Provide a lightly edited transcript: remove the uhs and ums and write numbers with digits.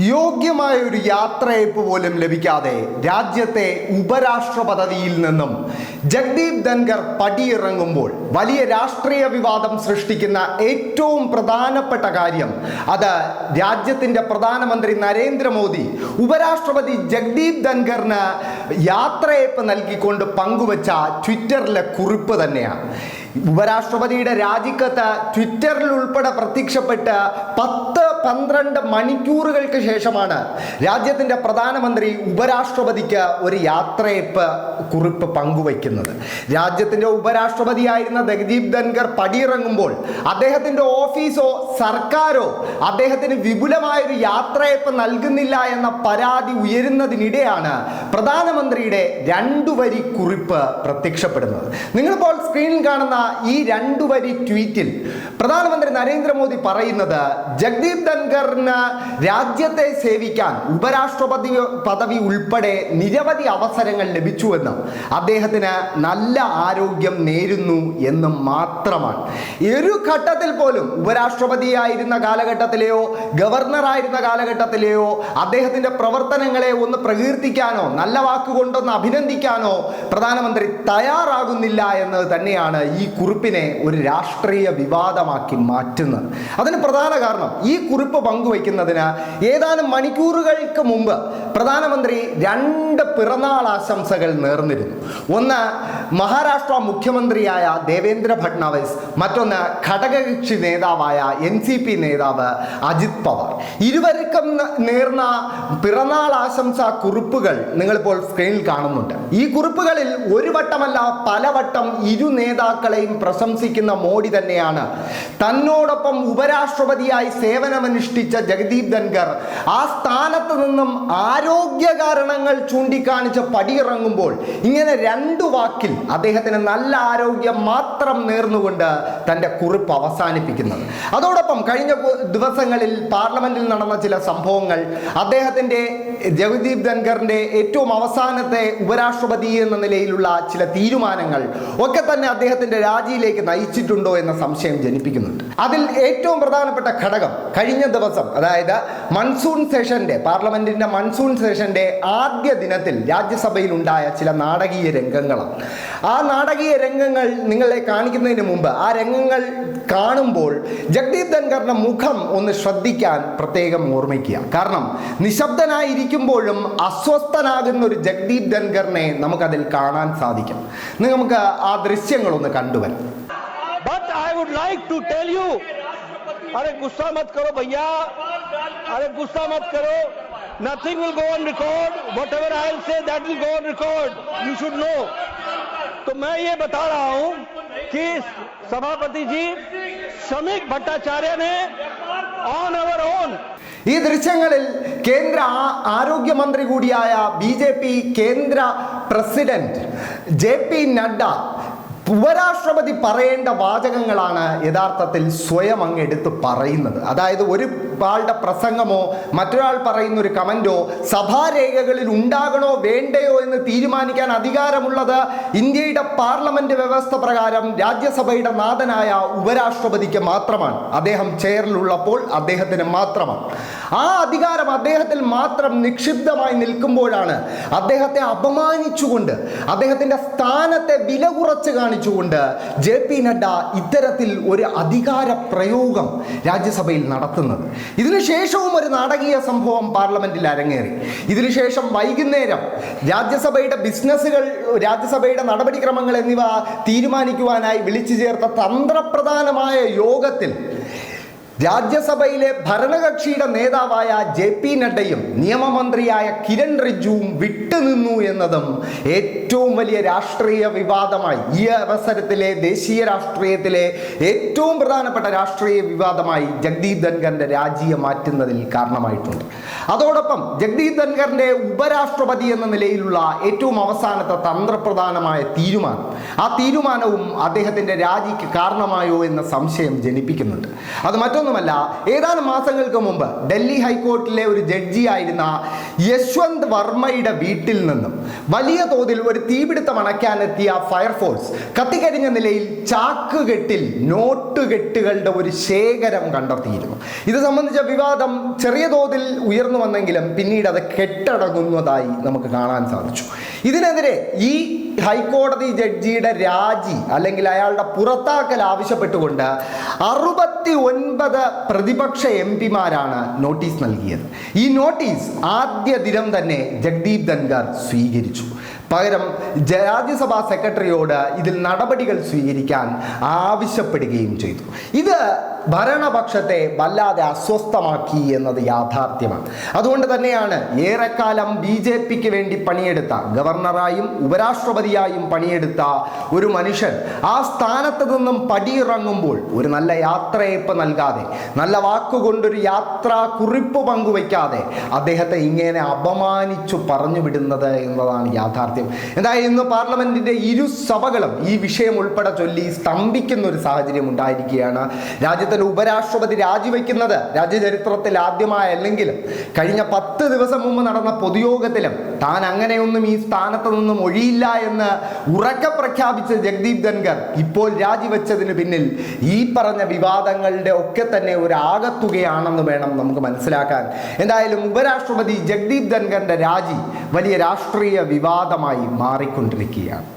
യോഗ്യമായ ഒരു യാത്രയയപ്പ് പോലും ലഭിക്കാതെ രാജ്യത്തെ ഉപരാഷ്ട്ര പദവിയിൽ നിന്നും ജഗ്ദീപ് ധൻഖർ പടിയിറങ്ങുമ്പോൾ വലിയ രാഷ്ട്രീയ വിവാദം സൃഷ്ടിക്കുന്ന ഏറ്റവും പ്രധാനപ്പെട്ട കാര്യം അത് രാജ്യത്തിൻ്റെ പ്രധാനമന്ത്രി നരേന്ദ്രമോദി ഉപരാഷ്ട്രപതി ജഗ്ദീപ് ധൻഖറിന് യാത്രയയപ്പ് നൽകിക്കൊണ്ട് പങ്കുവച്ച ട്വിറ്ററിലെ കുറിപ്പ് തന്നെയാണ്. ഉപരാഷ്ട്രപതിയുടെ രാജിക്കത്ത് ട്വിറ്ററിൽ ഉൾപ്പെടെ പ്രത്യക്ഷപ്പെട്ട് 10-12 മണിക്കൂറുകൾക്ക് ശേഷമാണ് രാജ്യത്തിൻ്റെ പ്രധാനമന്ത്രി ഉപരാഷ്ട്രപതിക്ക് ഒരു യാത്രയയപ്പ് കുറിപ്പ് പങ്കുവയ്ക്കുന്നത്. രാജ്യത്തിൻ്റെ ഉപരാഷ്ട്രപതിയായിരുന്ന ജഗ്ദീപ് ധൻഖർ പടിയിറങ്ങുമ്പോൾ അദ്ദേഹത്തിൻ്റെ ഓഫീസോ സർക്കാരോ അദ്ദേഹത്തിന് വിപുലമായൊരു യാത്രയയപ്പ് നൽകുന്നില്ല എന്ന പരാതി ഉയരുന്നതിനിടെയാണ് പ്രധാനമന്ത്രിയുടെ 2 വരി കുറിപ്പ് പ്രത്യക്ഷപ്പെടുന്നത്. നിങ്ങളിപ്പോൾ സ്ക്രീനിൽ കാണുന്ന ഈ 2 വരി ട്വീറ്റിൽ പ്രധാനമന്ത്രി നരേന്ദ്രമോദി പറയുന്നത് ജഗ്ദീപ് ധൻഖറിന് രാജ്യത്തെ സേവിക്കാൻ ഉപരാഷ്ട്രപതി പദവി ഉൾപ്പെടെ നിരവധി അവസരങ്ങൾ ലഭിച്ചുവെന്നും അദ്ദേഹത്തിന് നല്ല ആരോഗ്യം നേരുന്നു എന്നും മാത്രമാണ്. ഒരു ഘട്ടത്തിൽ പോലും ഉപരാഷ്ട്രപതിയായിരുന്ന കാലഘട്ടത്തിലെയോ ഗവർണറായിരുന്ന കാലഘട്ടത്തിലെയോ അദ്ദേഹത്തിൻ്റെ പ്രവർത്തനങ്ങളെ ഒന്ന് പ്രകീർത്തിക്കാനോ നല്ല വാക്കുകൊണ്ടൊന്ന് അഭിനന്ദിക്കാനോ പ്രധാനമന്ത്രി തയ്യാറാകുന്നില്ല എന്നത് തന്നെയാണ് ഈ കുറിപ്പിനെ ഒരു രാഷ്ട്രീയ വിവാദമാക്കി മാറ്റുന്നത്. അതിന് പ്രധാന കാരണം ഈ കുറിപ്പ് പങ്കുവയ്ക്കുന്നതിന് ഏതാനും മണിക്കൂറുകൾക്ക് മുമ്പ് പ്രധാനമന്ത്രി 2 പിറന്നാൾ ആശംസകൾ നേർന്നിരുന്നു. ഒന്ന് മഹാരാഷ്ട്ര മുഖ്യമന്ത്രിയായ ദേവേന്ദ്ര ഫഡ്നാവിസ്, മറ്റൊന്ന് ഘടകകക്ഷി നേതാവായ NCP നേതാവ് അജിത് പവാർ. ഇരുവർക്കും നേർന്ന പിറന്നാൾ ആശംസാ കുറിപ്പുകൾ നിങ്ങളിപ്പോൾ സ്ക്രീനിൽ കാണുന്നുണ്ട്. ഈ കുറിപ്പുകളിൽ ഒരു വട്ടമല്ല പലവട്ടം ഇരു നേതാക്കളെയും പ്രശംസിക്കുന്ന മോഡി തന്നെയാണ് തന്നോടൊപ്പം ഉപരാഷ്ട്രപതിയായി സേവനമനുഷ്ഠിച്ച ജഗ്ദീപ് ധൻഖർ ആ സ്ഥാനത്ത് നിന്നും ആരോഗ്യ കാരണങ്ങൾ ചൂണ്ടിക്കാണിച്ച് പടിയിറങ്ങുമ്പോൾ ഇങ്ങനെ 2 വാക്കിൽ അദ്ദേഹത്തിന് നല്ല ആരോഗ്യം മാത്രം നേർന്നുകൊണ്ട് തൻ്റെ കുറിപ്പ് അവസാനിപ്പിക്കുന്നത്. അതോടൊപ്പം കഴിഞ്ഞ ദിവസങ്ങളിൽ പാർലമെന്റിൽ നടന്ന ചില സംഭവങ്ങൾ അദ്ദേഹത്തിൻ്റെ ജഗ്ദീപ് ധൻഖറിൻ്റെ ഏറ്റവും അവസാനത്തെ ഉപരാഷ്ട്രപതി എന്ന നിലയിലുള്ള ചില തീരുമാനങ്ങൾ ഒക്കെ തന്നെ അദ്ദേഹത്തിൻ്റെ രാജിയിലേക്ക് നയിച്ചിട്ടുണ്ടോ എന്ന സംശയം ജനിപ്പിക്കുന്നുണ്ട്. അതിൽ ഏറ്റവും പ്രധാനപ്പെട്ട ഘടകം കഴിഞ്ഞ ദിവസം, അതായത് മൺസൂൺ സെഷന്റെ പാർലമെന്റിന്റെ മൺസൂൺ സെഷന്റെ ആദ്യ ദിനത്തിൽ രാജ്യസഭയിൽ ഉണ്ടായ ചില നാടകീയ രംഗങ്ങളാണ്. ആ നാടകീയ രംഗങ്ങൾ നിങ്ങളെ കാണിക്കുന്നതിന് മുമ്പ് ആ രംഗങ്ങൾ കാണുമ്പോൾ ജഗ്ദീപ് ധൻഖറിന്റെ മുഖം ഒന്ന് ശ്രദ്ധിക്കാൻ പ്രത്യേകം ഓർമ്മിക്കുക. കാരണം നിശബ്ദനായിരിക്കുമ്പോഴും അസ്വസ്ഥനാകുന്ന ഒരു ജഗ്ദീപ് ധൻഖറിനെ നമുക്കതിൽ കാണാൻ സാധിക്കും. നമുക്ക് ആ ദൃശ്യങ്ങളൊന്ന് കണ്ടുവരാം. But I would like to tell you, अरे गुस्सा मत करो भैया, अरे गुस्सा मत करो. Nothing will go on record. Whatever I'll say, that will go on record. You should know. तो मैं ये बता रहा हूँ कि सभापति जी श्रमिक भट्टाचार्य ने on our own. ഈ ദൃശ്യങ്ങളിൽ കേന്ദ്ര ആരോഗ്യമന്ത്രി കൂടിയായ BJP കേന്ദ്ര പ്രസിഡന്റ് JP നഡ്ഡ ഉപരാഷ്ട്രപതി പറയേണ്ട വാചകങ്ങളാണ് യഥാർത്ഥത്തിൽ സ്വയം അങ്ങ് എടുത്ത് പറയുന്നത്. അതായത് ഒരാളുടെ പ്രസംഗമോ മറ്റൊരാൾ പറയുന്ന ഒരു കമന്റോ സഭാരേഖകളിൽ ഉണ്ടാകണോ വേണ്ടയോ എന്ന് തീരുമാനിക്കാൻ അധികാരമുള്ളത് ഇന്ത്യയുടെ പാർലമെന്റ് വ്യവസ്ഥ പ്രകാരം രാജ്യസഭയുടെ നാഥനായ ഉപരാഷ്ട്രപതിക്ക് മാത്രമാണ്. അദ്ദേഹം ചെയറിലുള്ളപ്പോൾ അദ്ദേഹത്തിന് മാത്രമാണ്. ആ അധികാരം അദ്ദേഹത്തിൽ മാത്രം നിക്ഷിപ്തമായി നിൽക്കുമ്പോഴാണ് അദ്ദേഹത്തെ അപമാനിച്ചുകൊണ്ട് അദ്ദേഹത്തിൻ്റെ സ്ഥാനത്തെ വില കുറച്ച് കാണിച്ചുകൊണ്ട് JP നഡ്ഡ ഇത്തരത്തിൽ ഒരു അധികാര പ്രയോഗം രാജ്യസഭയിൽ നടത്തുന്നത്. ഇതിനുശേഷവും ഒരു നാടകീയ സംഭവം പാർലമെന്റിൽ അരങ്ങേറി. ഇതിനുശേഷം വൈകുന്നേരം രാജ്യസഭയുടെ ബിസിനസ്സുകൾ, രാജ്യസഭയുടെ നടപടിക്രമങ്ങൾ എന്നിവ തീരുമാനിക്കുവാനായി വിളിച്ചു ചേർത്ത തന്ത്രപ്രധാനമായ യോഗത്തിൽ രാജ്യസഭയിലെ ഭരണകക്ഷിയുടെ നേതാവായ JP നഡ്ഡയും നിയമമന്ത്രിയായ കിരൺ റിജ്ജുവും വിട്ടുനിന്നു എന്നതും ഏറ്റവും വലിയ രാഷ്ട്രീയ വിവാദമായി, ഈ അവസരത്തിലെ ദേശീയ രാഷ്ട്രീയത്തിലെ ഏറ്റവും പ്രധാനപ്പെട്ട രാഷ്ട്രീയ വിവാദമായി ജഗ്ദീപ് ധൻഖറിന്റെ രാജിയെ മാറ്റുന്നതിൽ കാരണമായിട്ടുണ്ട്. അതോടൊപ്പം ജഗ്ദീപ് ധൻഖറിന്റെ ഉപരാഷ്ട്രപതി എന്ന നിലയിലുള്ള ഏറ്റവും അവസാനത്തെ തന്ത്രപ്രധാനമായ തീരുമാനം, ആ തീരുമാനവും അദ്ദേഹത്തിന്റെ രാജിക്ക് കാരണമായോ എന്ന സംശയം ജനിപ്പിക്കുന്നുണ്ട്. അത് മറ്റൊന്ന് മറ്റൊന്നുമല്ല, ഏതാനും മാസങ്ങൾക്ക് മുമ്പ് ഡൽഹി ഹൈക്കോടതിയിലെ ഒരു ജഡ്ജിയായിരുന്ന യശ്വന്ത് വർമ്മയുടെ വീട്ടിൽ നിന്നും വലിയ തോതിൽ ഒരു തീപിടുത്തം അണയ്ക്കാനെത്തിയ ഫയർഫോഴ്സ് കത്തിക്കരിഞ്ഞ നിലയിൽ ചാക്കുകെട്ടിൽ നോട്ടുകെട്ടുകളുടെ ഒരു ശേഖരം കണ്ടെത്തിയിരുന്നു. ഇത് സംബന്ധിച്ച വിവാദം ചെറിയ തോതിൽ ഉയർന്നു വന്നെങ്കിലും പിന്നീട് അത് കെട്ടടങ്ങുന്നതായി നമുക്ക് കാണാൻ സാധിച്ചു. ഇതിനെതിരെ ഈ ഹൈക്കോടതി ജഡ്ജിയുടെ രാജി അല്ലെങ്കിൽ അയാളുടെ പുറത്താക്കൽ ആവശ്യപ്പെട്ടുകൊണ്ട് 69 പ്രതിപക്ഷ MP-മാരാണ് നോട്ടീസ് നൽകിയത്. ഈ നോട്ടീസ് ആദ്യ ദിനം തന്നെ ജഗ്ദീപ് ധൻഖർ സ്വീകരിച്ചു. പകരം രാജ്യസഭാ സെക്രട്ടറിയോട് ഇതിൽ നടപടികൾ സ്വീകരിക്കാൻ ആവശ്യപ്പെടുകയും ചെയ്തു. ഇത് ഭരണപക്ഷത്തെ വല്ലാതെ അസ്വസ്ഥമാക്കി എന്നത് യാഥാർത്ഥ്യമാണ്. അതുകൊണ്ട് തന്നെയാണ് ഏറെക്കാലം BJPക്ക് വേണ്ടി പണിയെടുത്ത, ഗവർണറായും ഉപരാഷ്ട്രപതിയായും പണിയെടുത്ത ഒരു മനുഷ്യൻ ആ സ്ഥാനത്ത് നിന്നും പടിയിറങ്ങുമ്പോൾ ഒരു നല്ല യാത്രയയപ്പ് നൽകാതെ, നല്ല വാക്കുകൊണ്ടൊരു യാത്രാ കുറിപ്പ് പങ്കുവയ്ക്കാതെ അദ്ദേഹത്തെ ഇങ്ങനെ അപമാനിച്ചു പറഞ്ഞു വിടുന്നത് എന്നതാണ് യാഥാർത്ഥ്യം. എന്തായാലും ഇന്ന് പാർലമെന്റിന്റെ ഇരു സഭകളും ഈ വിഷയം ഉൾപ്പെടെ ചൊല്ലി സ്തംഭിക്കുന്ന ഒരു സാഹചര്യം ഉണ്ടായിരിക്കുകയാണ്. രാജ്യത്തിന്റെ ഉപരാഷ്ട്രപതി രാജിവെക്കുന്നത് രാജ്യചരിത്രത്തിൽ ആദ്യമായല്ലെങ്കിലും കഴിഞ്ഞ 10 ദിവസം മുമ്പ് നടന്ന പൊതുയോഗത്തിലും താൻ അങ്ങനെയൊന്നും ഈ സ്ഥാനത്ത് നിന്നും ഒഴിയില്ല എന്ന് ഉറക്കെ പ്രഖ്യാപിച്ച ജഗ്ദീപ് ധൻഖർ ഇപ്പോൾ രാജിവെച്ചതിന് പിന്നിൽ ഈ പറഞ്ഞ വിവാദങ്ങളുടെ ഒക്കെ തന്നെ ഒരു ആകത്തുകയാണെന്ന് വേണം നമുക്ക് മനസ്സിലാക്കാൻ. എന്തായാലും ഉപരാഷ്ട്രപതി ജഗ്ദീപ് ധൻഖറിന്റെ രാജി വലിയ രാഷ്ട്രീയ വിവാദമായി മാറിക്കൊണ്ടിരിക്കുകയാണ്.